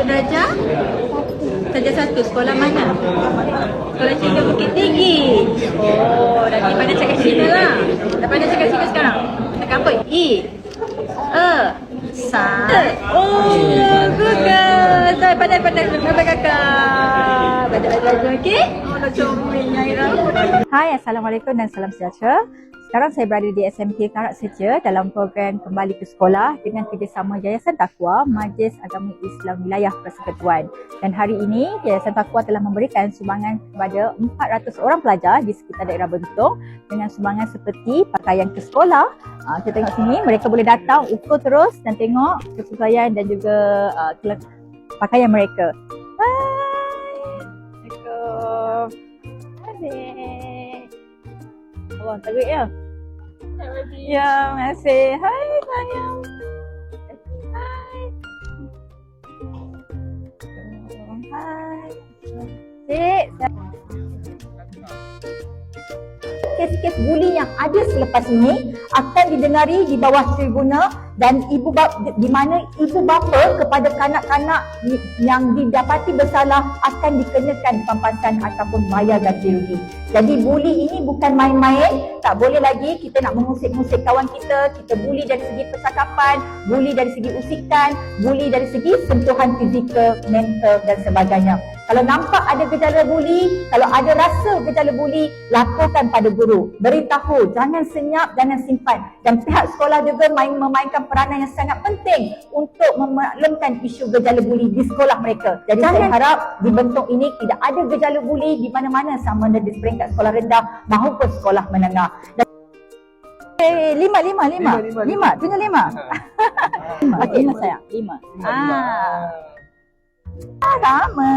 untuk darjah? Darjah 1, sekolah mana? Sekolah Cina Bukit Tinggi. Oh, nanti pandai cakap Cina lah. Dah pandai cakap Cina sekarang? Cakap apa? I, E, Sa. Oh, good girl. Pandai kakak. Belajar, okey? Oh, dah comel Aira. Hai, Assalamualaikum dan salam sejahtera. Sekarang saya berada di SMK Karak Seja dalam program Kembali ke Sekolah dengan kerjasama Yayasan Taqwa, Majlis Agama Islam Wilayah Persekutuan. Dan hari ini, Yayasan Taqwa telah memberikan sumbangan kepada 400 orang pelajar di sekitar daerah Bentong dengan sumbangan seperti pakaian ke sekolah. Kita tengok sini, mereka boleh datang, ukur terus dan tengok kesesuaian dan juga pakaian mereka. Hai! Assalamualaikum. Adik. Allah, tarik ya? Ya, terima kasih. Hai sayang. Hai. Hai. Cik. Kes-kes buli yang ada selepas ini akan didengari di bawah tribuna dan di mana ibu bapa kepada kanak-kanak yang didapati bersalah akan dikenakan pampasan ataupun bayar ganti rugi. Jadi buli ini bukan main-main, tak boleh lagi kita nak mengusik-ngusik kawan kita buli dari segi percakapan, buli dari segi usikan, buli dari segi sentuhan fizikal, mental dan sebagainya. Kalau nampak ada gejala buli, kalau ada rasa gejala buli, laporkan pada guru. Beritahu, jangan senyap, jangan simpan. Dan pihak sekolah juga memainkan peranan yang sangat penting untuk memaklumkan isu gejala buli di sekolah mereka. Jadi saya harap di Bentong ini tidak ada gejala buli di mana-mana sama ada di peringkat sekolah rendah maupun sekolah menengah. Lima. Tunjuk lima. Okey, lima sayang. Lima. Lama.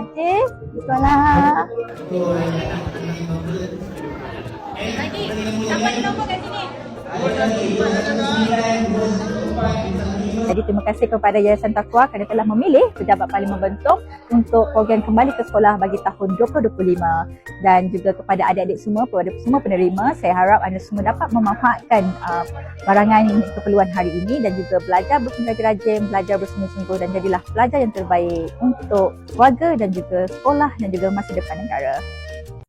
Okey, sekolah. Lagi, sampai nombor kat sini. Jadi terima kasih kepada Yayasan Taqwa kerana telah memilih Pejabat Parlimen Bentong untuk program Kembali ke Sekolah bagi tahun 2025 dan juga kepada adik-adik semua, kepada semua penerima, saya harap anda semua dapat memanfaatkan barangan keperluan hari ini dan juga belajar bersungguh-rajin, belajar bersungguh-sungguh dan jadilah pelajar yang terbaik untuk keluarga dan juga sekolah dan juga masa depan negara.